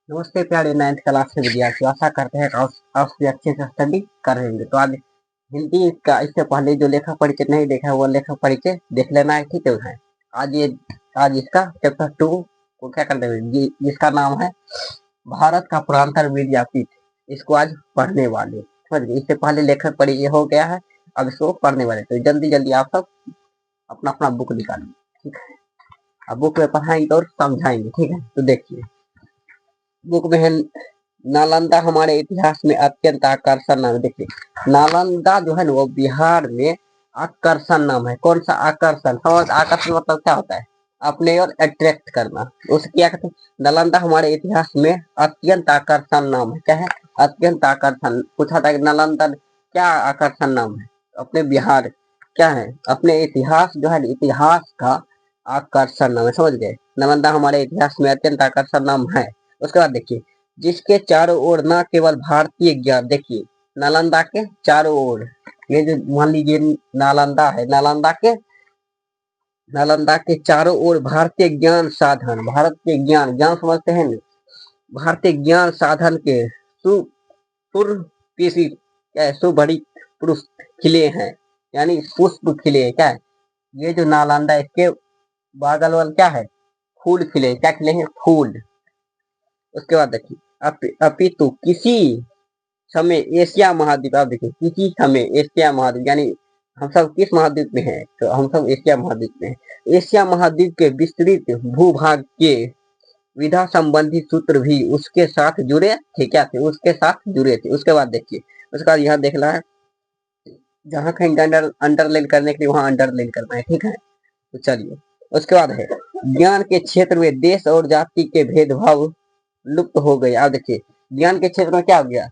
नमस्ते प्यारे 9th class के विद्यार्थी, आशा करते हैं कि आप भी अच्छे से स्टडी कर रहे होंगे। तो आज हिंदी का इससे पहले जो लेखक परिचय नहीं देखा है वो लेखक परिचय देख लेना है, ठीक है। आज इसका चैप्टर 2 को क्या करते हैं जिसका नाम है भारत का पुरातन विद्यापीठ। इसको आज पढ़ने वाले, समझ गए। इससे पहले लेखक परिचय हो गया है, अब इसको पढ़ने वाले। तो जल्दी जल्दी आप सब अपना अपना बुक निकालिए, ठीक है। अब बुक में पढ़ाएंगे और समझाएंगे, ठीक है। तो देखिए बुक में है नालंदा हमारे इतिहास में अत्यंत आकर्षण नाम है। देखिए नालंदा जो है ना वो बिहार में आकर्षण नाम है। कौन सा आकर्षण? समझ, आकर्षण मतलब क्या होता है? अपने और अट्रैक्ट करना। उसे क्या कहते हैं? नालंदा हमारे इतिहास में अत्यंत आकर्षण नाम है। क्या है? अत्यंत आकर्षण। पूछा था कि नालंदा क्या आकर्षण नाम है? अपने बिहार क्या है? अपने इतिहास जो है इतिहास का आकर्षण नाम है, समझ गए। नालंदा हमारे इतिहास में अत्यंत आकर्षण नाम है। उसके बाद देखिए जिसके चारों ओर न केवल भारतीय ज्ञान, देखिए नालंदा के चारों ओर, ये जो मान लीजिए नालंदा है, नालंदा के चारों ओर भारतीय ज्ञान साधन, भारत के ज्ञान ज्ञान समझते हैं ना, भारतीय ज्ञान साधन के सुभरी पुष्प खिले हैं, यानी पुष्प खिले हैं। क्या है? ये जो नालंदा इसके बागल वाल क्या है? फूल खिले। क्या खिले हैं? फूल। उसके बाद देखिए अपितु किसी समय एशिया महाद्वीप, आप देखिए किसी समय एशिया महाद्वीप, यानी हम सब किस महाद्वीप में हैं? तो हम सब एशिया महाद्वीप में हैं। एशिया महाद्वीप के विस्तृत भूभाग के विधा संबंधी सूत्र भी उसके साथ जुड़े थे। क्या थे? उसके साथ जुड़े थे। उसके बाद देखिए उसके बाद यहाँ देखना है, जहाँ कहीं अंडरलाइन करने के लिए वहां अंडरलाइन करना है, ठीक है। तो चलिए उसके बाद है ज्ञान के क्षेत्र में देश और जाति के भेदभाव लुप्त हो गए। आप देखिए ज्ञान के क्षेत्र में क्या हो गया?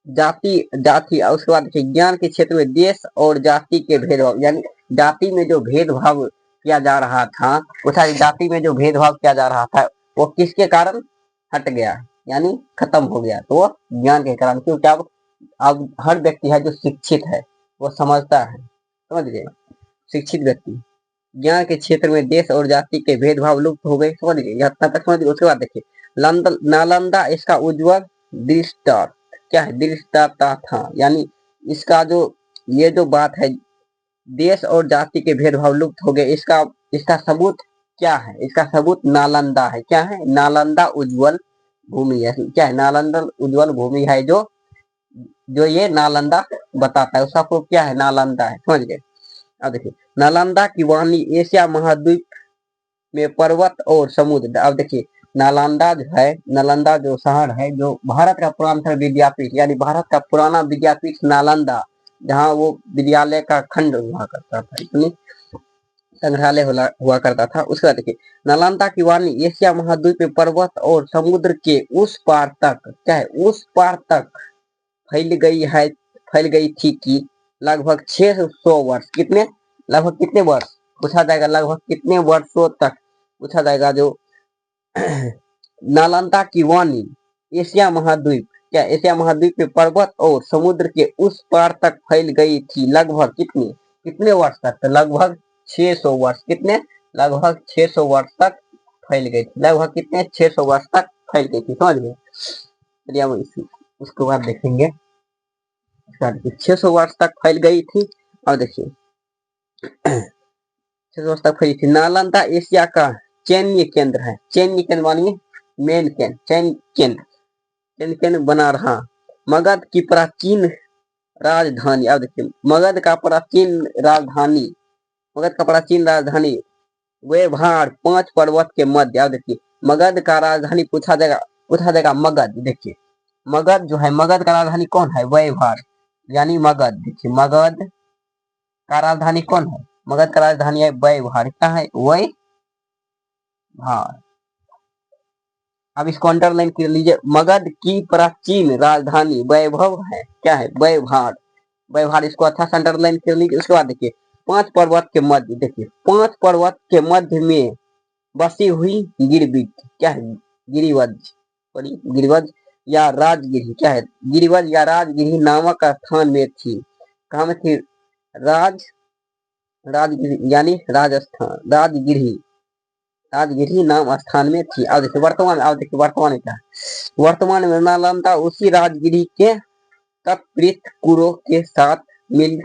जाति जाति। और उसके बाद देखिए ज्ञान के क्षेत्र में देश और जाति के भेदभाव, यानी जाति में जो भेदभाव किया जा रहा था, उस जाति में जो भेदभाव किया जा रहा था वो किसके कारण हट गया, यानी खत्म हो गया? तो वो ज्ञान के कारण। क्योंकि अब हर व्यक्ति है जो शिक्षित है वो समझता है, समझ गए। शिक्षित व्यक्ति, ज्ञान के क्षेत्र में देश और जाति के भेदभाव लुप्त हो गए, समझ गए। यहाँ तक समझ गए। उसके बाद देखिए नालंदा इसका उज्जवल दृष्टांत, क्या है? दृष्टाता था, यानी इसका जो ये जो बात है देश और जाति के भेदभाव लुप्त हो गए, इसका इसका सबूत क्या है? इसका सबूत नालंदा है। क्या है? नालंदा उज्जवल भूमि है। क्या है? नालंदा उज्जवल भूमि है, जो जो ये नालंदा बताता है। उसका प्रूफ क्या है? नालंदा है, समझ गए। अब देखिए नालंदा की वाणी एशिया महाद्वीप में पर्वत और समुद्र। अब देखिए नालंदा जो शहर है, जो भारत का पुराना विद्यापीठ, यानी भारत का पुराना विद्यापीठ नालंदा, जहाँ वो विद्यालय का खंड हुआ करता था, इतनी संग्रहालय हुआ करता था। उसके बाद देखिए नालंदा की वाणी एशिया महाद्वीप में पर्वत और समुद्र के उस पार तक, क्या है? उस पार तक फैल गई थी कि लगभग 600 वर्ष, कितने? लगभग कितने वर्ष पूछा जाएगा? लगभग कितने वर्षों तक पूछा जाएगा। जो नालंदा की वाणी एशिया महाद्वीप, क्या एशिया महाद्वीप में पर्वत और समुद्र के उस पार तक फैल गई थी, लगभग कितने कितने वर्ष तक? तो लगभग 600 वर्ष। कितने? लगभग 600 वर्ष तक फैल गई थी। लगभग कितने? 600 वर्ष तक फैल गई थी, समझ गए। चलिए हम उसके बाद देखेंगे। 600 वर्ष तक फैल गई थी। और देखिए 600 वर्ष तक फैली थी। नालंदा एशिया का चैन्य केंद्र है। चैन्य केंद्र मानिए मेन केंद्र, चैन्य केंद्र बना रहा। मगध की प्राचीन राजधानी, अब देखिए मगध का प्राचीन राजधानी वेभार 5 पर्वत के मध्य। अब देखिए मगध का राजधानी पूछा जाएगा मगध। देखिए मगध जो है, मगध का राजधानी कौन है? वेभार, यानी मगध। देखिए मगध का राजधानी कौन है? मगध का राजधानी है वेभार। क्या है? वेभार। अब इसको अंडरलाइन कर लीजिए। मगध की प्राचीन राजधानी वैभव है। क्या है? वैभार। वैभार, इसको अच्छा से अंडरलाइन कर लीजिए। उसके बाद देखिए 5 पर्वत के मध्य, देखिए 5 पर्वत के मध्य में बसी हुई गिरिवज, क्या है? गिरिवज, गिरिवज या राजगिरी, क्या है? गिरिवज या राजगिरी नामक स्थान में थी। कहा में थी? राजगिरी, यानी राजस्थान, राजगिरी राजगिरी नाम स्थान में थी। अब देखिए वर्तमान, अब देखिए वर्तमान में क्या है, वर्तमान में नालंदा उसी राजगिरी के तत्पृष्ठ कुरो के साथ मिल,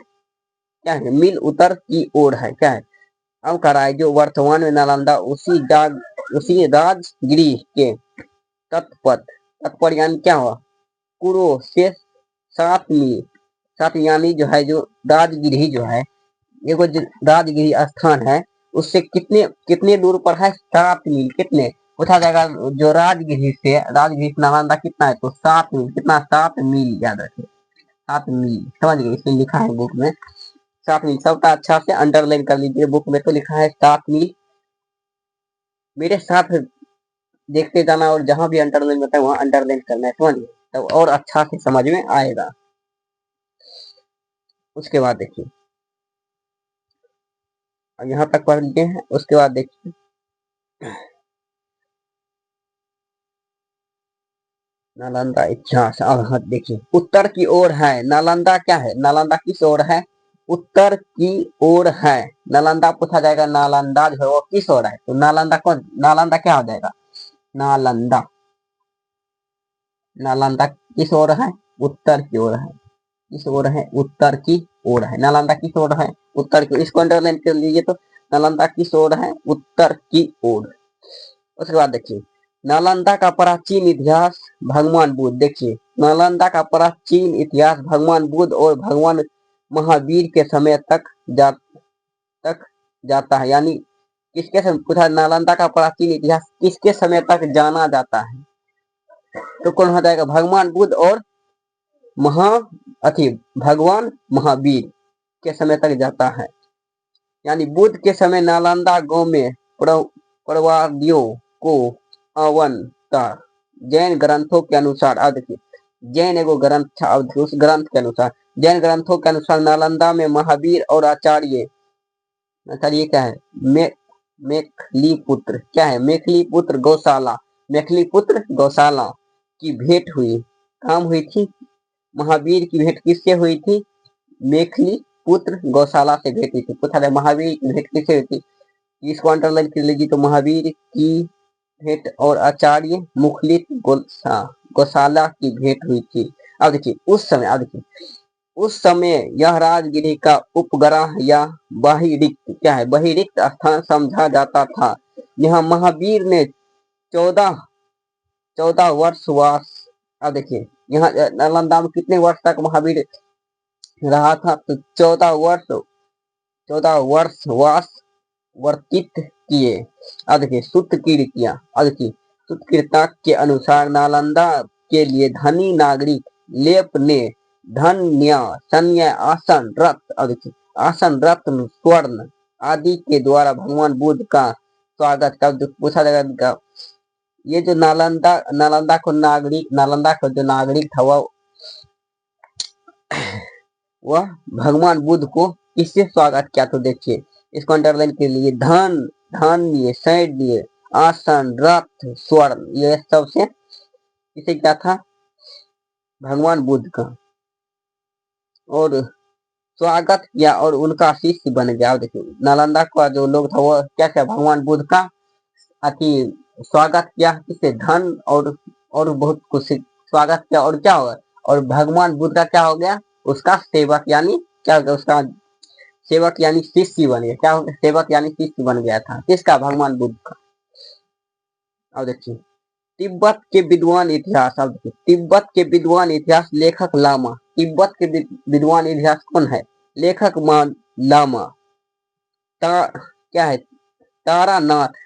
क्या है, मिल उत्तर की ओर है। क्या है, अब कह रहा है जो वर्तमान में नालंदा उसी राजगिरी के तत्पथ, तत्पर यानी क्या हुआ, कुरो से 7 मील, 7 यानी जो है जो राजगिरी जो है, ये जो राजगिरी स्थान है उससे कितने कितने दूर पर है, 7 मील। कितने पूछा जाएगा, जो राजगिरी से नालंदा कितना है, तो 7 मील। कितना, 7 मील, याद रखिए 7 मील, समझ गए, इसमें लिखा है बुक में 7 मील। सबका अच्छा से अंडरलाइन कर लीजिए, बुक में तो लिखा है 7 मील। मेरे साथ देखते जाना और जहां भी अंडरलाइन होता है वहां अंडरलाइन करना है, समझ गए, तब और अच्छा से समझ में आएगा। उसके बाद देखिए, यहाँ तक पढ़ लिए हैं। उसके बाद देखिए नालंदा इतिहास। अब देखिए उत्तर की ओर है नालंदा, क्या है, नालंदा किस ओर है, उत्तर की ओर है। नालंदा पूछा जाएगा, नालंदा जो है वो किस ओर है, तो नालंदा कौन, नालंदा क्या हो जाएगा, नालंदा, नालंदा किस ओर है, उत्तर की ओर है। किस ओर है, उत्तर की ओर है। नालंदा किस ओर है, उत्तर की। इसको अंडरलाइन कर लीजिए, तो नालंदा किस ओर है, उत्तर की ओर। उसके बाद देखिए नालंदा का प्राचीन इतिहास, भगवान बुद्ध। देखिए नालंदा का प्राचीन इतिहास भगवान बुद्ध और भगवान महावीर के समय तक जाता है। यानी किसके समय पूछा, नालंदा का प्राचीन इतिहास किसके समय तक जाना जाता है, तो कौन हो जाएगा, भगवान बुद्ध और महा अति भगवान महावीर के समय तक जाता है। यानी बुद्ध के समय नालंदा गांव में प्रवादियों को अवन था। जैन ग्रंथों के अनुसार, अब देखिए जैन एगो ग्रंथ था, उस ग्रंथ के अनुसार, जैन ग्रंथों के अनुसार नालंदा में महावीर और आचार्य क्या है, मेखली पुत्र, क्या है, मेखली पुत्र गौशाला, मेखली पुत्र गौशाला की भेंट हुई। काम हुई थी, महावीर की भेंट किससे हुई थी, मेखली पुत्र गौशाला से भेंट हुई थी। पूछा जाए महावीर की भेंट किससे हुई थी, इसको अंडरलाइन कर लीजिए, तो महावीर की भेंट और आचार्य मुखलित गौशाला की भेंट हुई थी। अब देखिए उस समय, अब देखिए उस समय यह राजगिरी का उपग्रह या बहिरिक्त, क्या है, बहिरिक्त स्थान समझा जाता था। यहाँ महावीर ने 14 वर्ष वास, अब देखिए यहाँ नालंदा में कितने वर्ष तक महावीर रहा था, तो 14 वर्ष वास वर्तित किए। अब देखिए सूत्रकृतियां, अब देखिए सूत्रकृता के अनुसार नालंदा के लिए धनी नागरिक लेप ने धन्य सन्य आसन रत्न, अब देखिए आसन रत्न स्वर्ण आदि के द्वारा भगवान बुद्ध का स्वागत का पूछा जाएगा। ये जो नालंदा नालंदा का जो नागरिक था वह भगवान बुद्ध को किससे स्वागत किया, तो देखिए इसको अंडरलाइन के लिए, धन धन दिए, सैंड दिए, आसन रथ स्वर्ण, ये सबसे किसे क्या था, भगवान बुद्ध का, और स्वागत किया और उनका शिष्य बन गया। देखिए नालंदा का जो लोग था वो क्या क्या, भगवान बुद्ध का अति स्वागत किया, किससे, धन और बहुत कुछ स्वागत किया, और क्या होगा, और भगवान बुद्ध का क्या हो गया, उसका सेवक, यानी क्या हो गया, उसका सेवक यानी शिष्य बन गया। क्या हो गया, सेवक यानी शिष्य बन गया था, किसका, भगवान बुद्ध का। अब देखिए तिब्बत के विद्वान इतिहास, अब देखिए तिब्बत के विद्वान इतिहास लेखक लामा, तिब्बत के विद्वान इतिहास कौन है, लेखक लामा, क्या है, तारानाथ।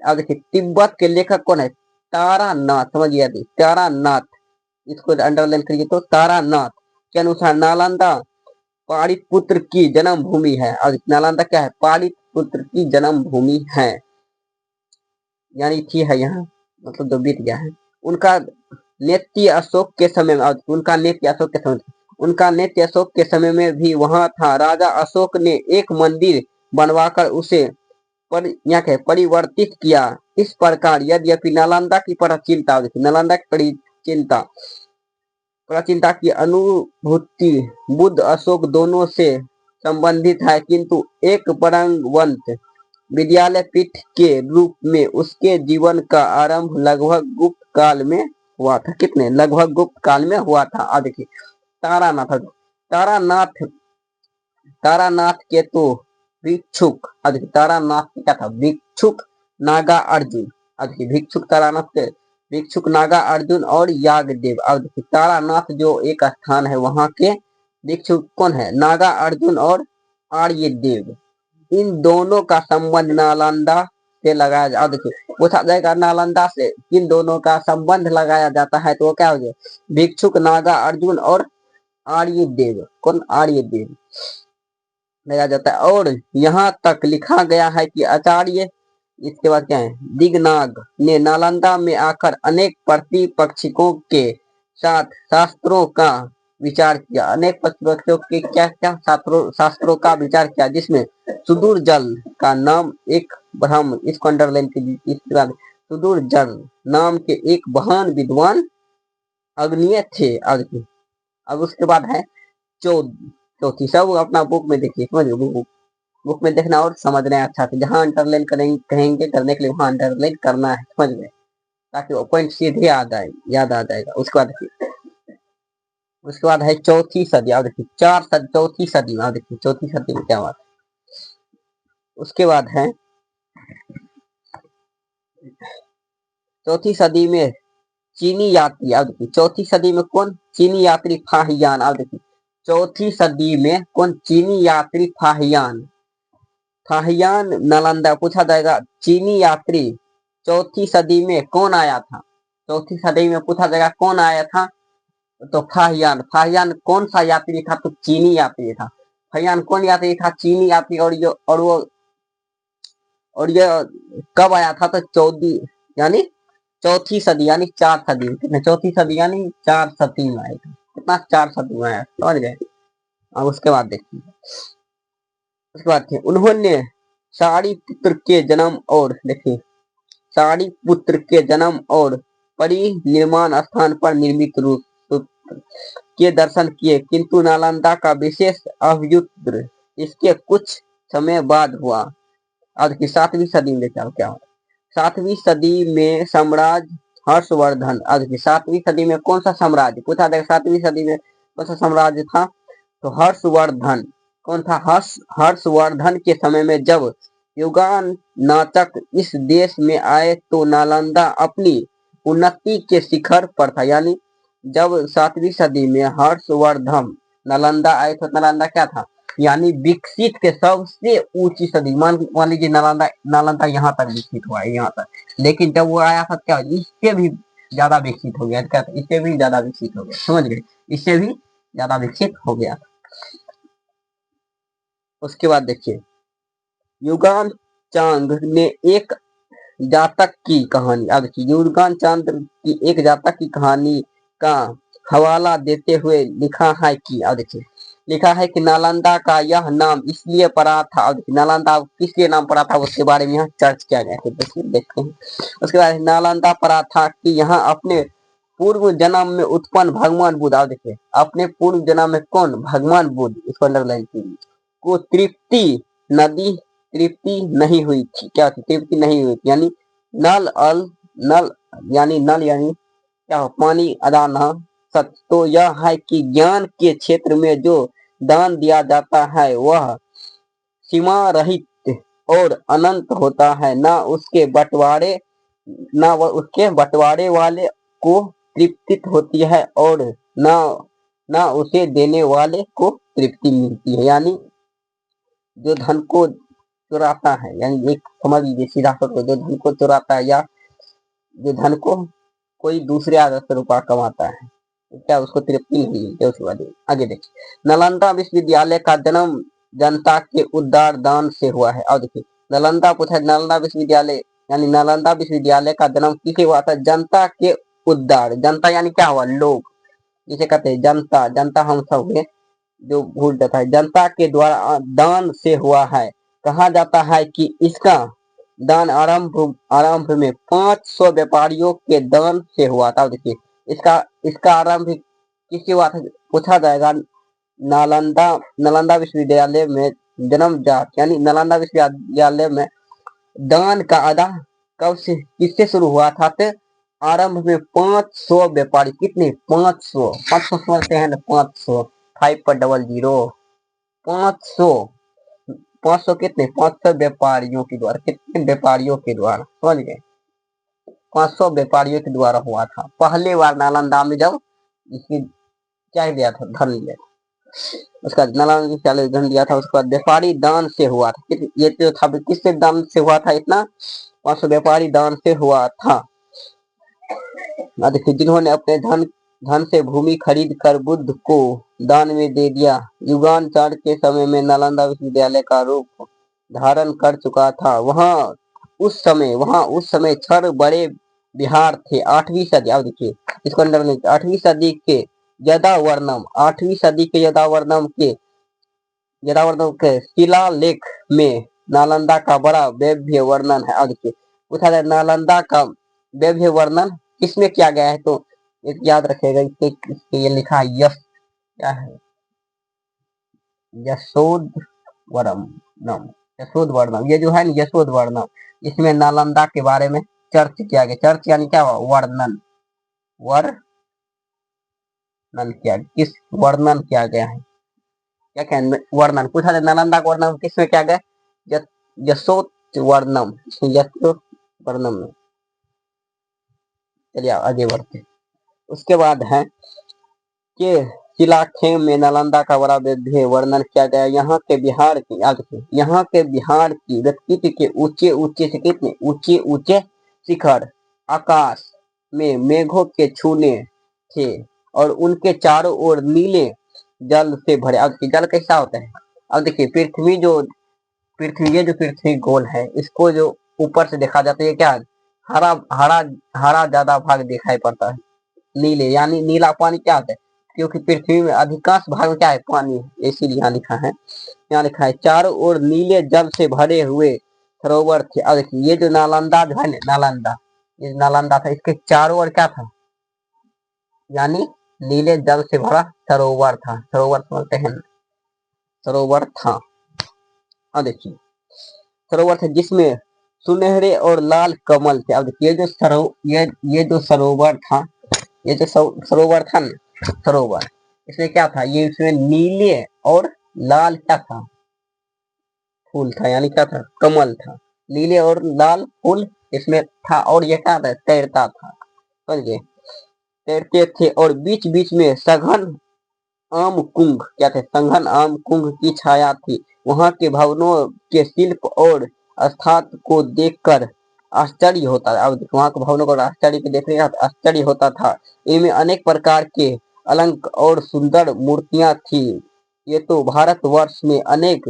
अब देखिए तिब्बत के लेखक कौन है, तारानाथ, समझिए तारानाथ, इसको अंडरलाइन करिए, तो तारानाथ के अनुसार नालंदा पालितपुत्र की जन्म भूमि है। और नालंदा क्या है, पालितपुत्र की जन्म भूमि है, यानी थी है यहाँ, मतलब जो बीत गया है। उनका नेत्य अशोक के समय में, उनका नेत्य अशोक के समय, उनका नेत्य अशोक के समय में भी वहां था। राजा अशोक ने एक मंदिर बनवाकर उसे यहाँ के परिवर्तित किया। इस प्रकार यद्यपि नालंदा की प्राचीनता, नालंदा की प्राचीनता की अनुभूति बुद्ध अशोक दोनों से संबंधित है, किंतु एक विद्यालय पीठ के रूप में उसके जीवन का आरंभ लगभग गुप्त काल में हुआ था। कितने? लगभग गुप्त काल में हुआ था। अब देखिए तारानाथ, तारानाथ तारानाथ के तो भिक्षुक, अब देखिए तारानाथ क्या था? भिक्षुक नागा अर्जुन। अब देखिए भिक्षुक तारानाथ के भिक्षुक नागा अर्जुन और यागदेव। अब देखिए तारानाथ जो एक स्थान है वहां के भिक्षुक कौन है? नागा अर्जुन और आर्यदेव। इन दोनों का संबंध नालंदा से लगाया जा, देखिए पूछा जाएगा नालंदा से इन दोनों का संबंध लगाया जाता है तो वो क्या हो गया? भिक्षुक नागा अर्जुन और आर्यदेव। कौन? आर्यदेव लगाया जाता है। और यहाँ तक लिखा गया है कि आचार्य, इसके बाद क्या है? दिगनाग ने नालंदा में आकर अनेक प्रतिपक्षियों के साथ शास्त्रों का विचार किया। अनेक प्रतिपक्षियों के क्या क्या शास्त्रों का विचार किया, जिसमें सुदूर जल का नाम एक ब्रह्म, इसको अंडरलाइन कीजिए। इसके बाद सुदूर जल नाम के एक महान विद्वान अग्निय थे। अब उसके बाद है चौथी। सब अपना बुक में देखिए, समझ बुक में देखना और समझना है अच्छा से। जहां अंडरलाइन करेंगे कहेंगे करने के लिए वहां अंडरलाइन करना है, समझ गए, ताकि वो पॉइंट सीधे याद आ जाएगा। उसके बाद है चौथी सदी। अब देखिए चौथी सदी में, देखिए चौथी सदी में क्या बात है। उसके बाद है चौथी सदी में चीनी यात्री। अब देखिए चौथी सदी में कौन? चीनी यात्री फाहियान। अब देखिए चौथी सदी में कौन? चीनी यात्री फाहियान। फाहियान नालंदा पूछा जाएगा। चीनी यात्री चौथी सदी में कौन आया था? चौथी सदी में पूछा जाएगा कौन आया था? तो फाहियान। फाहियान कौन सा यात्री था? तो चीनी यात्री था। फाहियान कौन यात्री था? चीनी यात्री। और ये कब आया था? तो यानी चौथी सदी यानी 4 सदी में। कितने? चौथी सदी यानी 4 सदी में आया था। कितना? 4 सदी में आया, समझ गए। अब उसके बाद देखिए, उसके बाद उन्होंने सारिपुत्र के जन्म और देखिए सारिपुत्र के जन्म और परिनिर्माण स्थान पर निर्मित रूप के दर्शन किए, किंतु नालंदा का विशेष अभ्युदय इसके कुछ समय बाद हुआ। आज की 7वीं सदी में क्या हुआ? 7वीं सदी में सम्राट हर्षवर्धन। आज की 7वीं सदी में कौन सा साम्राज्य पूछा जाएगा? 7वीं सदी में कौन सा साम्राज्य था? तो हर्षवर्धन। कौन था? हर्षवर्धन के समय में जब युगान नाचक इस देश में आए तो नालंदा अपनी उन्नति के शिखर पर था। यानी जब 7वीं सदी में हर्षवर्धन नालंदा आए तो नालंदा क्या था? यानी विकसित के सबसे ऊंची सदी। मान लीजिए नालंदा यहाँ तक विकसित हुआ है, यहाँ तक। लेकिन जब वो आया था क्या? इससे भी ज्यादा विकसित हो गया। क्या? इससे भी ज्यादा विकसित हो गया, समझ गए? इससे भी ज्यादा विकसित हो गया। उसके बाद देखिए युगान चांद ने एक जातक की कहानी। अब देखिए युगान चांद की एक जातक की कहानी का हवाला देते हुए लिखा है कि, अब देखिए लिखा है कि नालंदा का यह नाम इसलिए पड़ा था। अब नालंदा किस लिए नाम पड़ा था उसके बारे में यहाँ चर्च किया गया है, देखिए देखते हैं। उसके बाद नालंदा पड़ा था कि यहाँ अपने पूर्व जन्म में उत्पन्न भगवान बुद्ध। अब देखिए अपने पूर्व जन्म में कौन? भगवान बुद्ध, इसको अंडरलाइन कीजिए, को तृप्ति नदी तृप्ति नहीं हुई थी। क्या थी? तृप्ति नहीं हुई थी। यानी नल यानी क्या हो? पानी अदा न सत्य। तो यह है कि ज्ञान के क्षेत्र में जो दान दिया जाता है वह सीमा रहित और अनंत होता है। ना उसके बंटवारे वाले को तृप्ति होती है और ना उसे देने वाले को तृप्ति मिलती है। यानी जो धन को चुराता है, यानी एक समझ लीजिए सीधा जो धन को चुराता है या जो धन को कोई दूसरे आदत से रुपया कमाता है, तो क्या उसको तृप्ति नहीं मिलती? उसके बाद आगे देखिए नालंदा विश्वविद्यालय का जन्म जनता के उदार दान से हुआ है। और देखिए नालंदा पूछा, नालंदा विश्वविद्यालय यानी नालंदा विश्वविद्यालय का जन्म किसे हुआ था? जनता के उदार। जनता यानी क्या हुआ? लोग, जिसे कहते हैं जनता। जनता हम सब हुए जो भूल जाता है। जनता के द्वारा दान से हुआ है। कहा जाता है कि इसका दान आरंभ में 500 व्यापारियों के दान से हुआ था। देखिए इसका आरंभ किससे हुआ था पूछा जाएगा? नालंदा विश्वविद्यालय में जन्मजात यानी नालंदा विश्वविद्यालय में दान का अदा कब से किससे शुरू हुआ था? तो आरंभ में 500 व्यापारी, कितने? 500, 500 समझते हैं ना, 500, 5 पर 00, 500, 500 कितने? 500 व्यापारियों के द्वारा, कितने व्यापारियों के द्वारा, समझ गए? 500 व्यापारियों के द्वारा हुआ था पहले बार नालंदा में, जब इसकी क्या दिया था? धन लिया था। उसका नालंदा क्या धन दिया था? उसके बाद व्यापारी दान से हुआ था। ये तो था, किससे दान से हुआ था? इतना 500 व्यापारी दान से हुआ था। देखिए, जिन्होंने अपने धन से भूमि खरीद कर बुद्ध को दान में दे दिया। युगांतर के समय में नालंदा विश्वविद्यालय का रूप धारण कर चुका था। वहां उस समय 6 बड़े विहार थे। 8वीं सदी, अब देखिए इसको अंदर में, 8वीं सदी के यदावर्णम, 8वीं सदी के यदावर्णम के शिलालेख में नालंदा का बड़ा वैभव वर्णन है। अब देखिए पूछा जाए नालंदा का वैभव वर्णन किसमें किया गया है? तो एक याद रखेगा, इसके ये लिखा है यश, क्या है? यशोधवर्णम, यशोधवर्णम, ये जो है ना यशोधवर्णम, इसमें नालंदा के बारे में चर्च किया गया। चर्च यानी क्या हुआ? वर्णन, वर्णन किया, किस वर्णन किया गया है? क्या कहें? वर्णन पूछा जाए नालंदा का वर्णन किसमें किया गया? यशोधवर्णम, यशोधवर्णम में। चलिए आगे बढ़ते। उसके बाद है कि शिलाखेम में नालंदा का बड़ा वैभव वर्णन किया गया। यहाँ के बिहार की, याद रखिए, यहाँ के बिहार की व्यक्तित्व के ऊंचे ऊंचे से, कितने ऊंचे ऊंचे शिखर आकाश में मेघों के छूने थे और उनके चारों ओर नीले जल से भरे। अब जल कैसा होता है? अब देखिए पृथ्वी ये जो पृथ्वी गोल है, इसको जो ऊपर से देखा जाता है, क्या हरा हरा हरा ज्यादा भाग दिखाई पड़ता है। नीले यानी नीला पानी क्या होता है? क्योंकि पृथ्वी में अधिकांश भाग में क्या है? पानी है। इसीलिए यहाँ लिखा है, चारों ओर नीले जल से भरे हुए सरोवर थे। अब देखिए ये जो नालंदा जो है ना, ये नालंदा था, इसके चारों ओर क्या था? यानी नीले जल से भरा सरोवर था। सरोवर समझते हैं? सरोवर था। अब देखिए सरोवर थे जिसमें सुनहरे और लाल कमल थे। अब देखिए ये जो सरोवर था, ये जो सरोवर था ना, सरोवर, इसमें क्या था? ये इसमें नीले और लाल क्या था? फूल था, यानी क्या था? कमल था। नीले और लाल फूल इसमें था, और ये क्या था? तैरता था, समझिए, तैरते थे, और बीच बीच में सघन आम कुंभ, क्या थे? सघन आम कुंभ की छाया थी। वहां के भवनों के शिल्प और स्थापत्य को देखकर आश्चर्य होता था। अब वहां के भवनों को आश्चर्य के देखने का आश्चर्य होता था। इनमें अनेक प्रकार के अलंक और सुंदर मूर्तियां थी। ये तो भारतवर्ष में अनेक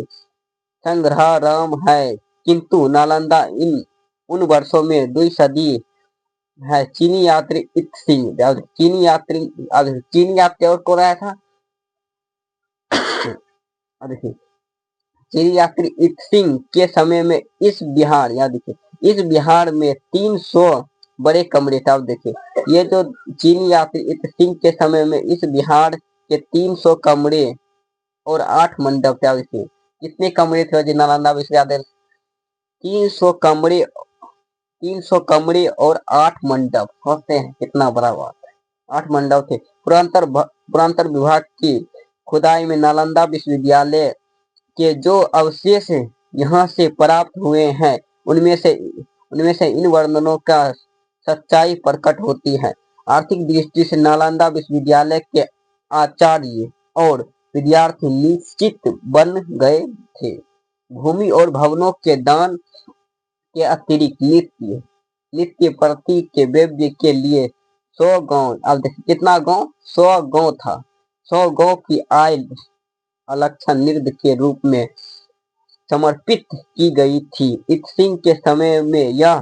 संग्रहाराम है, किंतु नालंदा उन वर्षों में 2 सदी है। चीनी यात्री इत्सिंग, चीनी यात्री और कौन आया था? देखिए चीनी यात्री इत्सिंग के समय में इस बिहार, याद देखिए, इस बिहार में 300 बड़े कमरे थे। अब देखिए ये जो चीनी यात्री इत्सिंग के समय में इस बिहार के 300 कमरे और 8 मंडप थे। देखिए कितने कमरे थे जो नालंदा विश्वविद्यालय? 300 कमरे और 8 मंडप, सोचते हैं कितना बड़ा बात है। 8 मंडप थे। पुरातत्व विभाग की खुदाई में नालंदा विश्वविद्यालय के जो अवशेष यहाँ से प्राप्त हुए हैं, उनमें से इन वर्णनों का सच्चाई प्रकट होती है। आर्थिक दृष्टि से नालंदा विश्वविद्यालय के आचार्य और विद्यार्थी निश्चित बन गए थे। भूमि और भवनों के दान के अतिरिक्त नित्य प्रति के व्यव्य के लिए 100 गांव, अब देखिए कितना गांव? 100 गांव था। 100 गांव की आय अलक्षण नृत्य के रूप में समर्पित की गई थी। इत्सिंग के समय में यह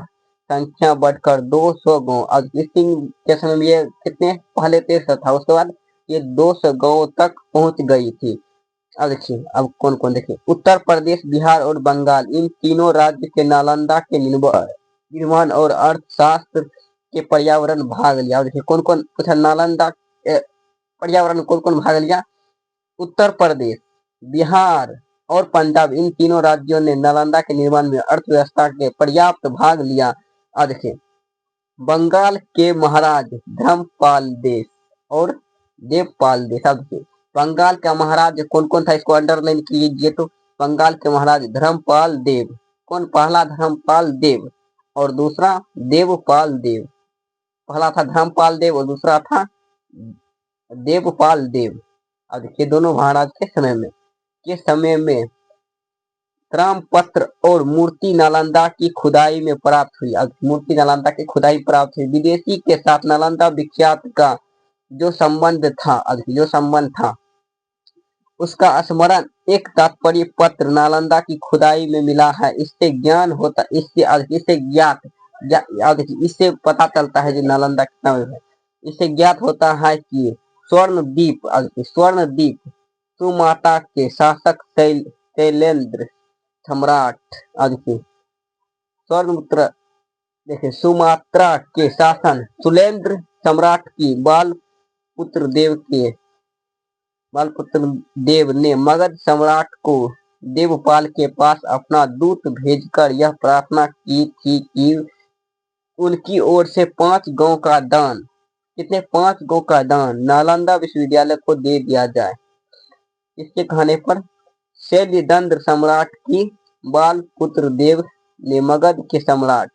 संख्या बढ़कर 200 गांव, अब इत्सिंग के समय में ये कितने पहले 1300 था, उसके बाद ये 200 गांव तक पहुंच गई थी। अब देखिए अब कौन कौन, देखिए उत्तर प्रदेश, बिहार और बंगाल, इन तीनों राज्य के नालंदा के निर्माण और अर्थशास्त्र के पर्यावरण भाग लिया। देखिए कौन कौन पूछा? नालंदा पर्यावरण कौन कौन भाग लिया? उत्तर प्रदेश, बिहार और पंजाब, इन तीनों राज्यों ने नालंदा के निर्माण में अर्थव्यवस्था के पर्याप्त भाग लिया। अब देखिए, बंगाल के महाराज धर्मपाल देश और देवपाल देश। अब देखिए, बंगाल का महाराज कौन कौन था, इसको अंडरलाइन कीजिए। तो बंगाल के महाराज धर्मपाल देव, कौन, पहला धर्मपाल देव और दूसरा देवपाल देव। पहला था धर्मपाल देव और दूसरा था देवपाल देव। अब देखिए, दोनों महाराज के समय में त्रामपत्र और मूर्ति नालंदा की खुदाई में प्राप्त हुई। अब मूर्ति नालंदा की खुदाई प्राप्त हुई। विदेशी के साथ नालंदा विख्यात का जो संबंध था उसका स्मरण एक तात्पर्य पत्र नालंदा की खुदाई में मिला है। इससे ज्ञान होता, इससे पता चलता है जो नालंदा कितना है। इससे ज्ञात होता है कि स्वर्णद्वीप सुमाता के शासक शैलेंद्र सम्राट, स्वर्णपुत्र देखिए, सुमात्रा के शासन सुलेंद्र सम्राट की बालपुत्र देव ने मगध सम्राट को देवपाल के पास अपना दूत भेजकर यह प्रार्थना की थी कि उनकी ओर से 5 गांव का दान, कितने, 5 गांव का दान नालंदा विश्वविद्यालय को दे दिया जाए। इसके कहने पर शैलदंद्र सम्राट की बालपुत्र देव ने मगध के सम्राट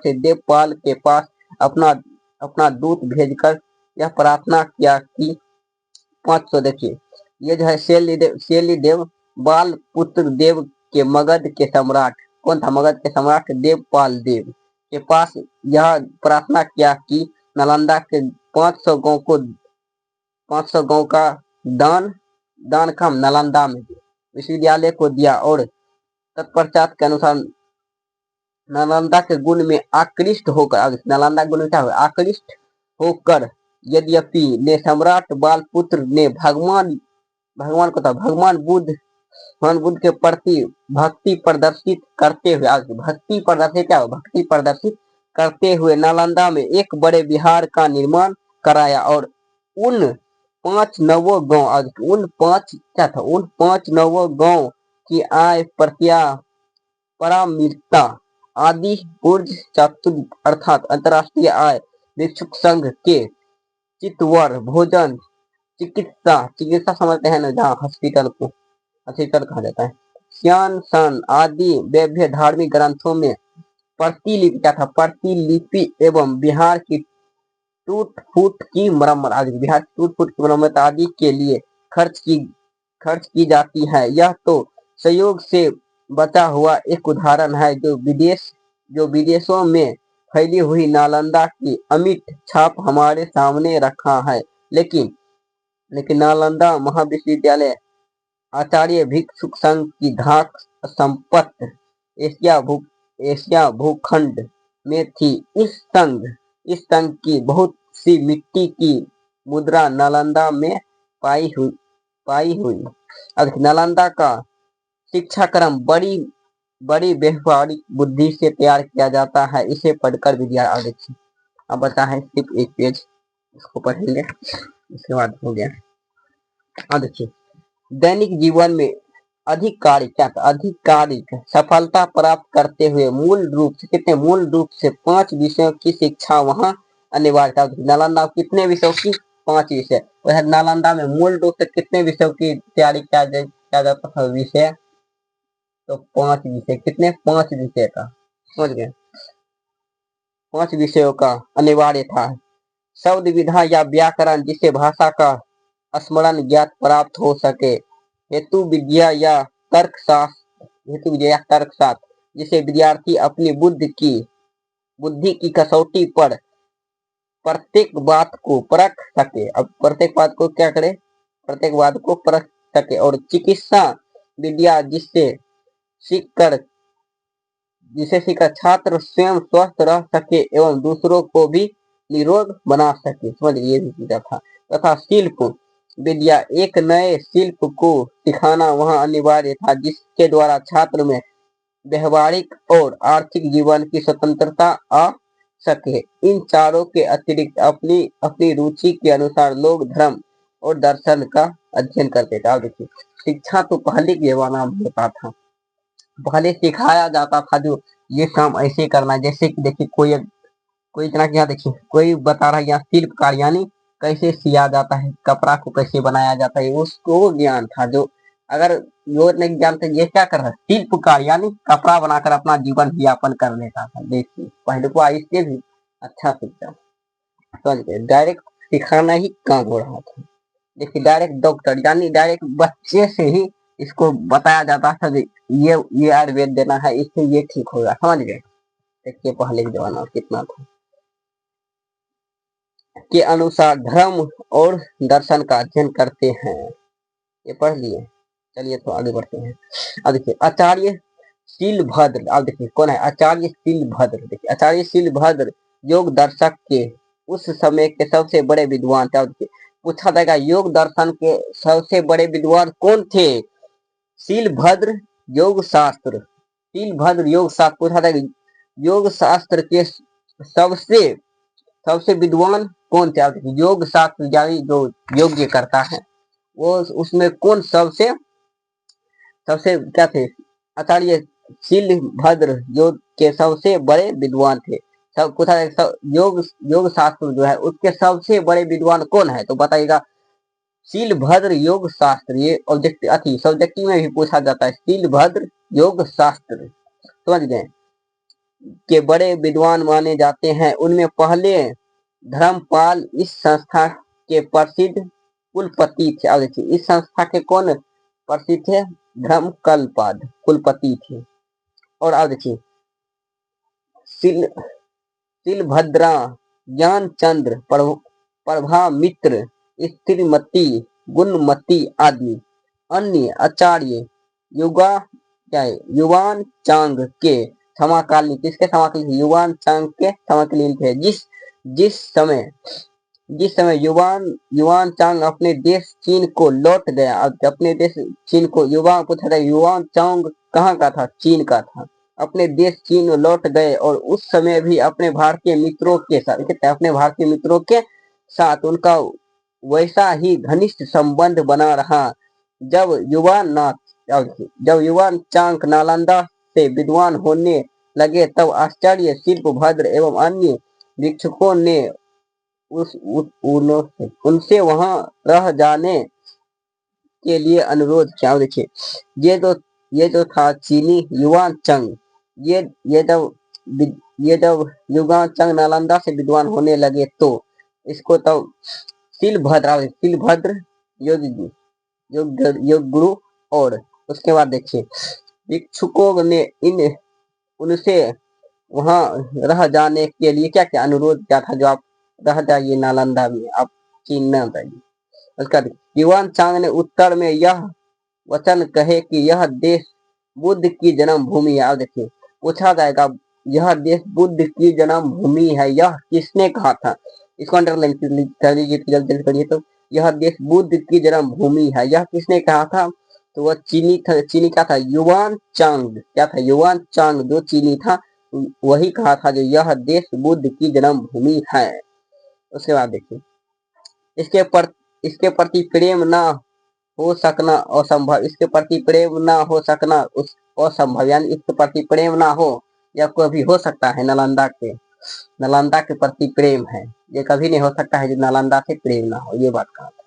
से देवपाल के पास अपना दूत भेजकर यह प्रार्थना किया कि 500, देखिए ये जो है शैलदेव बालपुत्र देव के मगध के सम्राट, कौन था, मगध के सम्राट देवपाल देव के पास यह प्रार्थना किया कि नालंदा के 500 गांव का दान का नालंदा में विश्वविद्यालय को दिया। और तत्पश्चात के अनुसार नालंदा के गुण में आकृष्ट होकर, नालंदा गुण में क्या हुआ, आकृष्ट होकर यद्यपि ने सम्राट बालपुत्र ने भगवान बुद्ध के प्रति भक्ति प्रदर्शित करते हुए नालंदा में एक बड़े विहार का निर्माण कराया और उन 5 नवों गांव की आय परामर्शिता आदि ऊर्ज चातुर्य अर्थात अंतरराष्ट्रीय आय भिक्षुक संघ के चितवर भोजन चिकित्सा समझते हैं ना, जहाँ हॉस्पिटल कहा जाता है, स्यान सन आदि वैभ्य धार्मिक ग्रंथों में प्रतिलिपि एवं बिहार की टूट फूट की मरम्मत आदि के लिए खर्च की जाती है। यह तो संयोग से बचा हुआ एक उदाहरण है जो विदेशों में फैली हुई नालंदा की अमिट छाप हमारे सामने रखा है। लेकिन नालंदा महाविश्वविद्यालय आचार्य भिक्षुक संघ की धाक संपत्ति एशिया भूखंड में थी। इस संघ की बहुत सी मिट्टी की मुद्रा नालंदा में पाई हुई। अब नालंदा का शिक्षा क्रम बड़ी व्यवहारिक बुद्धि से तैयार किया जाता है। इसे पढ़कर विद्यार्थी, अब बता है सिर्फ एक पेज, इसको पढ़ेंगे इसके बाद हो गया। अब देखिए, दैनिक जीवन में आधिकारिक सफलता प्राप्त करते हुए मूल रूप से 5 विषयों की शिक्षा वहां अनिवार्य था। नालंदा कितने विषयों की, 5 विषय। वह नालंदा में मूल रूप से कितने विषयों की तैयारी किया जाता था, विषय तो 5 विषय, कितने, 5 विषय का, समझ गए, 5 विषयों का अनिवार्य था। शब्द विधा या व्याकरण जिसे भाषा का स्मरण ज्ञात प्राप्त हो सके, हेतु विद्या या तर्कशास्त्र जिसे विद्यार्थी अपनी बुद्धि की कसौटी पर प्रत्येक बात को परख सके। अब प्रत्येक बात को क्या करे, प्रत्येक बात को परख सके। और चिकित्सा विद्या जिसे सीखकर छात्र स्वयं स्वस्थ रह सके एवं दूसरों को भी निरोग बना सके, समझ ये भी सीखा था। तथा शिल्प विद्या, एक नए शिल्प को सिखाना वहां अनिवार्य था जिसके द्वारा छात्र में व्यवहारिक और आर्थिक जीवन की स्वतंत्रता आ सके। इन चारों के अतिरिक्त अपनी रुचि के अनुसार लोग धर्म और दर्शन का अध्ययन करते थे। अब देखिए शिक्षा तो पहले के जमाना में होता था, पहले सिखाया जाता था जो ये काम ऐसे करना है। जैसे कि देखिए कोई जना के यहाँ देखिए कोई बता रहा है यहाँ शिल्पकार यानी कैसे सिया जाता है, कपड़ा को कैसे बनाया जाता है, उसको वो ज्ञान था। जो अगर वो नहीं जानते ये क्या कर रहा है, शिल्पकार यानी कपड़ा बनाकर अपना जीवन यापन कर लेता था। देखिए पहले को इससे भी अच्छा शिक्षा समझ गए, डायरेक्ट सिखाना ही काम हो रहा था। देखिए डायरेक्ट डॉक्टर यानी डायरेक्ट बच्चे से ही इसको बताया जाता था कि ये आयुर्वेद देना है, इससे ये ठीक होगा, समझ गए। देखिए पहले के जमाना में कितना था। के अनुसार धर्म और दर्शन का अध्ययन करते हैं, ये पढ़ लिए। चलिए तो आगे बढ़ते हैं। अब देखिए आचार्य शीलभद्र, अब देखिए कौन है आचार्य शीलभद्र। देखिए आचार्य शीलभद्र योग दर्शक के उस समय के सबसे बड़े विद्वान थे। अब देखिए पूछा जाएगा योग दर्शन के सबसे बड़े विद्वान कौन थे। शीलभद्र योग शास्त्र, शीलभद्र योग शास्त्र पूछा जाएगा योग शास्त्र के सबसे सबसे विद्वान कौन थे। अब देखिए योग शास्त्र यानी जो योग्य करता है वो उसमें कौन सबसे सबसे क्या थे, आचार्य शीलभद्र योग के सबसे बड़े विद्वान थे। सब पूछा जाएगा योग योग शास्त्र जो है उसके सबसे बड़े विद्वान कौन है, तो बताइएगा शीलभद्र योग शास्त्र। ये ऑब्जेक्टिव अति सब्जेक्टिव में भी पूछा जाता है, शीलभद्र योग शास्त्र समझ गए के बड़े विद्वान माने जाते हैं। उनमें पहले धर्मपाल इस संस्था के प्रसिद्ध कुलपति थे। अब देखिए इस संस्था के कौन प्रसिद्ध थे, धर्मकलपाद कुलपति थे। और अब देखिए शिलभद्रा ज्ञानचंद्र प्रभामित्र स्त्रीमती गुणमती आदि अन्य आचार्य युगा क्या है युवान चांग के समकालीन, किसके समकालीन, युवान चांग के समकालीन थे। जिस समय युवान चांग अपने देश चीन को लौट गया। अब अपने देश चीन को युवान पूछा था, युवान चांग कहाँ का था, चीन का था। अपने देश चीन लौट गए और उस समय भी अपने भारतीय मित्रों के साथ अपने भारतीय मित्रों के साथ उनका वैसा ही घनिष्ठ संबंध बना रहा। जब युवान चांग नालंदा से विद्वान होने लगे तब आचार्य शिलभद्र एवं अन्य भिक्षुकों ने उनसे वहां रह जाने के लिए अनुरोध किया। देखिए ये जो था चीनी युवान चंग, ये जब युवान चंग नालंदा से विद्वान होने लगे तो इसको तब शिलभद्र योग गुरु और उसके बाद देखिए भिक्षुकों ने उनसे वहां रह जाने के लिए क्या क्या अनुरोध किया था, जो आप रह जाइए नालंदा में, आप चीन न जाइए। उसका युवान चांग ने उत्तर में यह वचन कहे कि यह देश बुद्ध की जन्म भूमि है। देखिए पूछा जाएगा यह देश बुद्ध की जन्म भूमि है, यह किसने कहा था, इसको अंडरलाइन कर लीजिए जल्दी करिए। तो यह देश बुद्ध की जन्म भूमि है, यह किसने कहा था, तो वह चीनी क्या था, युवान चांग, क्या था, युवान चांग जो चीनी था वही कहा था जो यह देश बुद्ध की जन्म भूमि है। उसके बाद देखिए इसके प्रति प्रेम ना हो सकना असंभव, इसके प्रति प्रेम ना हो सकना उस असंभव, यानी इसके प्रति प्रेम ना हो या कभी हो सकता है नालंदा के प्रति प्रेम है, ये कभी नहीं हो सकता है जो नालंदा से प्रेम ना हो, ये बात कहा था।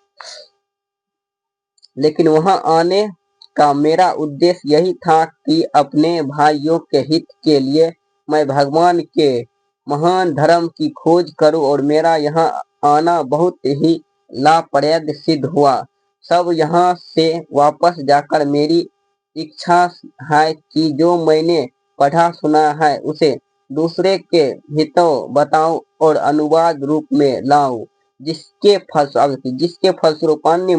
लेकिन वहां आने का मेरा उद्देश्य यही था कि अपने भाइयों के हित के लिए मैं भगवान के महान धर्म की खोज करूं और मेरा यहाँ आना बहुत ही लाभप्रद सिद्ध हुआ। सब यहाँ से वापस जाकर मेरी इच्छा है कि जो मैंने पढ़ा सुना है उसे दूसरे के हितों बताऊं और अनुवाद रूप में लाऊं, जिसके फलस्वरूप अन्य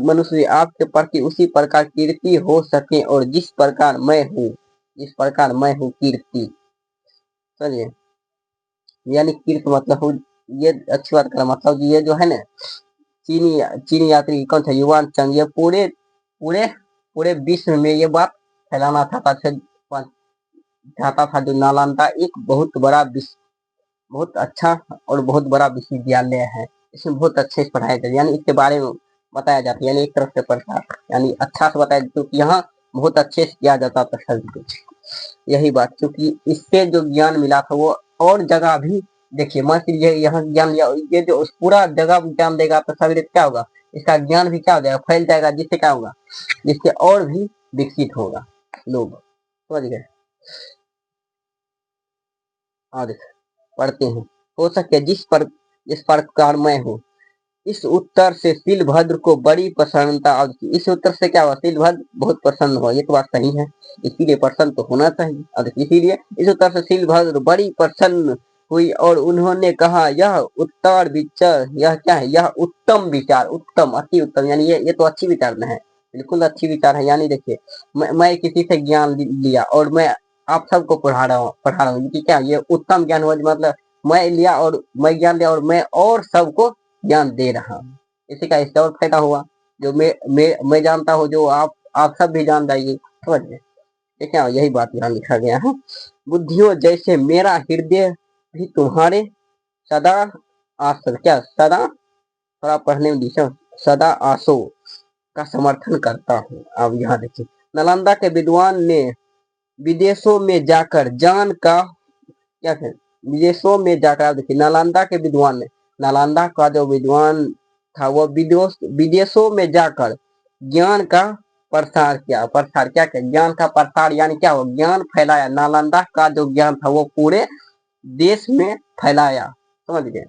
मनुष्य आपके प्रति उसी प्रकार कीर्ति हो सके और जिस प्रकार मैं हूँ कीर्ति। समझिए यानी कीर्ति मतलब ये अच्छी बात का मतलब ये जो है ना चीनी यात्री कौन था, युवान चांग, ये पूरे पूरे पूरे विश्व में ये बात फैलाना चाहता था जो नालंदा एक बहुत अच्छा और बहुत बड़ा विश्वविद्यालय है, इसमें बहुत अच्छे से पढ़ाया जाता है, यानी इसके बारे में बताया जाता है, यानी एक तरफ से पढ़ता यानी अच्छा से बताया, क्योंकि यहाँ बहुत अच्छे से किया जाता था सब कुछ। यही बात, क्योंकि इससे जो ज्ञान मिला था वो और जगह भी देखिए, मान लीजिए यहाँ ज्ञान लिया, ये जो पूरा जगह ज्ञान देगा तो सभी क्या होगा, इसका ज्ञान भी क्या हो जाएगा, फैल जाएगा, जिससे क्या होगा, जिससे और भी विकसित होगा लोग। समझ गए। और पढ़ते हैं। हो सके जिस प्रकार मैं हूँ। इस उत्तर से शीलभद्र को बड़ी प्रसन्नता, और इस उत्तर से क्या हुआ, शीलभद्र बहुत प्रसन्न हुआ, ये तो बात सही है, इसीलिए प्रसन्न तो होना चाहिए। और इसीलिए इस उत्तर से शीलभद्र बड़ी प्रसन्न हुई और उन्होंने कहा, यह उत्तर विचार, यह क्या है, यह उत्तम विचार, उत्तम, अति उत्तम, यानी ये तो अच्छी विचार है, बिल्कुल अच्छी विचार है। यानी देखिए, मैं किसी से ज्ञान लिया और मैं आप सबको पढ़ा रहा हूँ कि क्या ये उत्तम ज्ञान हुआ, मतलब मैं लिया और मैं ज्ञान लिया और मैं और सबको ज्ञान दे रहा हूँ, इसी का इससे और फायदा हुआ, जो मैं जानता हूँ, जो आप सब भी जान जाइए। समझ गए, ठीक है, यही बात यहाँ लिखा गया है। बुद्धियों जैसे मेरा हृदय भी तुम्हारे सदा आसो, क्या सदा, थोड़ा पढ़ने में दिशा, सदा आसो का समर्थन करता हूँ। अब यहाँ देखिए, नालंदा के विद्वान ने विदेशों में जाकर जान का क्या है, विदेशों में जाकर, देखिए नालंदा के विद्वान ने, नालंदा का जो विद्वान था वो विदेशों में जाकर ज्ञान का प्रसार किया, प्रसार क्या क्या, ज्ञान का प्रसार, यानी क्या हो, ज्ञान फैलाया, नालंदा का जो ज्ञान था वो पूरे देश में फैलाया। समझ गए,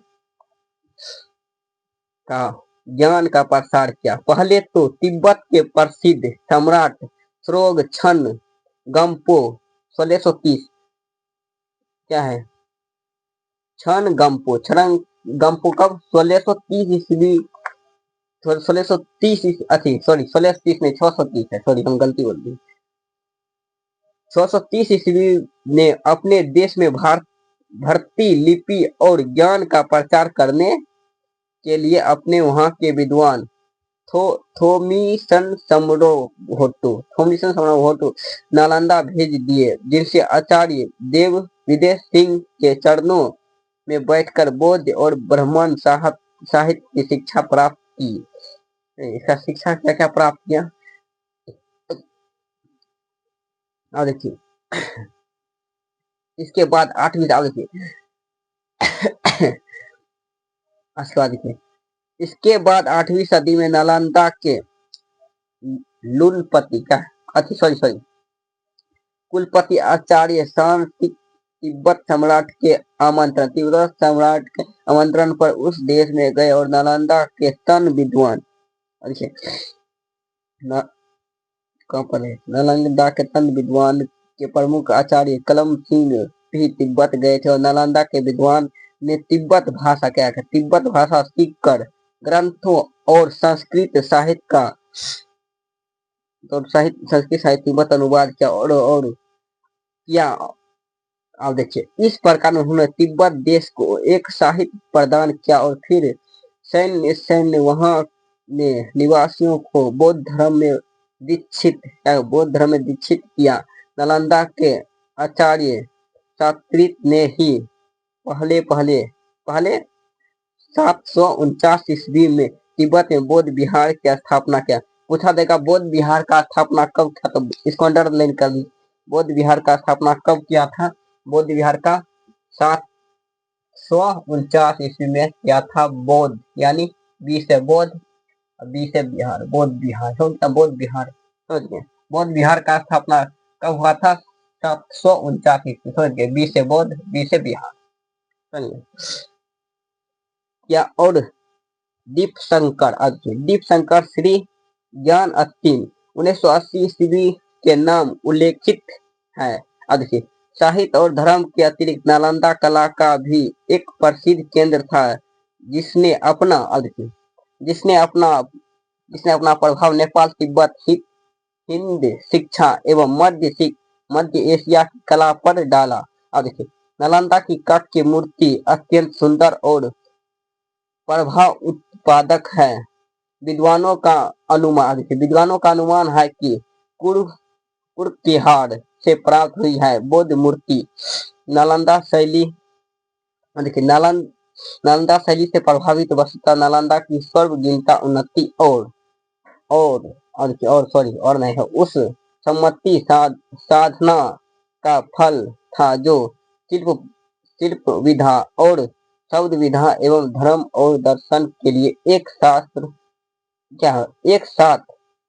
का ज्ञान का प्रसार किया। पहले तो तिब्बत के प्रसिद्ध सम्राट श्रोग छन गम्पो 1630, क्या है, छन गम्पो, छरंग गम्पो कब, 1630 ईस्वी, 1630, अच्छी सॉरी 1630 नहीं, 630 है, सॉरी हम गलती बोल दी, 630 ईस्वी ने अपने देश में भारतीय लिपि और ज्ञान का प्रचार करने के लिए अपने वहां के विद्वान थोमीसन समरोहोटो नालंदा भेज दिए, जिनसे आचार्य देव विदेश सिंह के चरणों में बैठकर बौद्ध और ब्राह्मण साहित्य की शिक्षा प्राप्त की। इसका शिक्षा क्या क्या प्राप्त किया, और देखिए इसके बाद 8वीं, देखिए देखिए इसके बाद 8वीं सदी में नालंदा के लुलपति का, अच्छी सॉरी कुलपति आचार्य शान तिब्बत सम्राट के आमंत्रण पर उस देश में गए और नालंदा के तन विद्वान, देखिए कहाँ पर है, नालंदा के तन विद्वान के प्रमुख आचार्य कलम सिंह भी तिब्बत गए थे और नालंदा के विद्वान ने तिब्बत भाषा क्या है, तिब्बत भाषा सीखकर ग्रंथों और संस्कृत साहित्य का, तो संस्कृत साहित्य तिब्बत अनुवाद किया और किया। अब देखिए इस प्रकार उन्होंने तिब्बत देश को एक साहित्य प्रदान किया और फिर सैन्य वहां ने निवासियों को बौद्ध धर्म में दीक्षित किया। नालंदा के आचार्य शास्त्रित ने ही पहले 749 ईस्वी में तिब्बत में बौद्ध विहार की स्थापना किया। पूछा देगा बौद्ध विहार का स्थापना कब किया, तो इसको अंडरलाइन कर दी, बौद्ध विहार का स्थापना कब किया था, बौद्ध विहार का 749 ईस्वी में किया था। बौद्ध यानी 20 है बौद्ध, 20 है बिहार, बौद्ध बिहार हो गया, बौद्ध बिहार, समझ गए। बौद्ध बिहार का स्थापना कब हुआ था, 749 ईस्वी, समझ गए, 20 है बौद्ध, 20 है बिहार, समझ क्या। और दीपशंकर श्री ज्ञान अस्तिन 1980 ईस्वी के नाम उल्लेखित है। अब देखिए साहित्य और धर्म के अतिरिक्त नालंदा कला का भी एक प्रसिद्ध केंद्र था, जिसने अपना प्रभाव नेपाल, तिब्बत, हिंद शिक्षा एवं मध्य एशिया की कला पर डाला। अब देखिए नालंदा की काठ की मूर्ति अत्यंत सुंदर और प्रभाव उत्पादक है। विद्वानों का अनुमान है कि कुर्तिहार से प्राप्त हुई है बौद्ध मूर्ति। नालंदा नालंदा शैली से प्रभावित वस्तुतः नालंदा की सर्वगुणता उन्नति और नहीं है उस सम्मति साधना का फल था जो शिल्प शिल्प विधा और शब्द विधा एवं धर्म और दर्शन के लिए एक साथ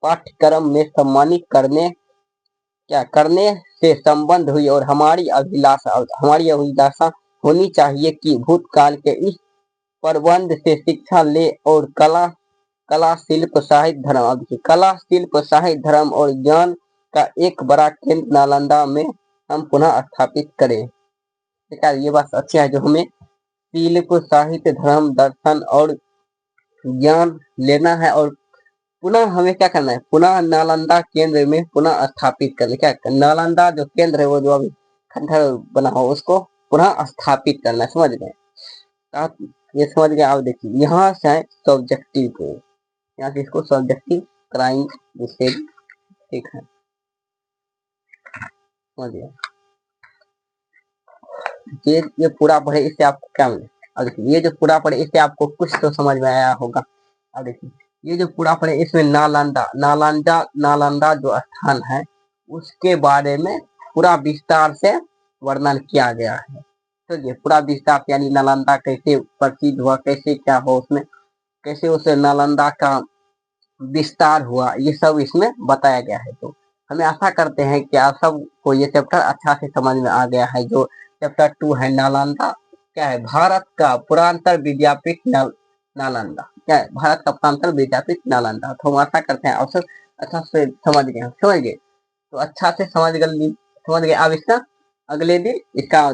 पाठ्यक्रम में सम्मानित करने से संबंध हुई और हमारी अभिलाषा होनी चाहिए कि भूतकाल के इस प्रबंध से शिक्षा ले और कला शिल्प साहित्य धर्म और ज्ञान का एक बड़ा केंद्र नालंदा में हम पुनः स्थापित करें। ये बात अच्छी है जो हमें शिल्प साहित्य धर्म दर्शन और ज्ञान लेना है और पुनः हमें क्या करना है, पुनः नालंदा केंद्र में पुनः स्थापित करना। क्या नालंदा जो केंद्र है वो जो अभी खंडहर बना हो उसको पुनः स्थापित करना, समझ गए आप? ये समझ गए आप? देखिए यहाँ से है सब्जेक्टिव को, यहाँ से इसको सब्जेक्टिव कराएंगे जिससे ठीक है, समझ गए? ये पूरा पढ़े इससे आपको क्या मिले? अब देखिए ये जो पूरा पढ़े इससे आपको कुछ तो समझ में आया होगा। अब देखिए ये जो पूरा पढ़े इसमें नालंदा जो स्थान है उसके बारे में पूरा विस्तार से वर्णन किया गया है। तो ये पूरा विस्तार यानी नालंदा कैसे प्रसिद्ध हुआ, कैसे क्या हुआ उसमें, कैसे उस नालंदा का विस्तार हुआ, ये सब इसमें बताया गया है। तो हमें आशा करते हैं कि आप सबको ये चैप्टर अच्छा से समझ में आ गया है। जो चैप्टर 2 है नालंदा क्या है, भारत का पुरातन विद्यापीठ नालंदा क्या है, भारत का पुरातन विद्यापीठ नालंदा। तो हम आशा करते हैं आप सब अच्छा से समझ गए। तो अच्छा से समझ गए। अब इसका अगले दिन इसका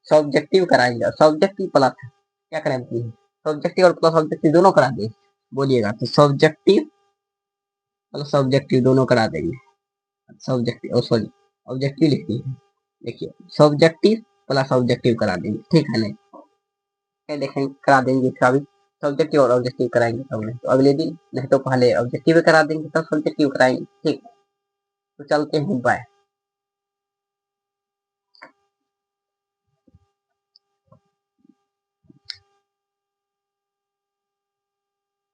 सब्जेक्टिव कराएंगे। सब्जेक्टिव प्लस क्या करेंगे, सब्जेक्टिव और प्लस सब्जेक्टिव दोनों करा देंगे। बोलिएगा तो सब्जेक्टिव प्लस सब्जेक्टिव दोनों करा देंगे। ऑब्जेक्टिव लिखती है, देखिए सब्जेक्टिव प्लस ऑब्जेक्टिव करा देंगे, ठीक है नहीं? क्या देखेंगे, करा देंगे इसका भी सब्जेक्टिव और ऑब्जेक्टिव कराएंगे तब नहीं तो अगले दिन, नहीं तो पहले ऑब्जेक्टिव करा देंगे तब सब्जेक्टिव कराएंगे, ठीक है? तो चलते हैं, बाय।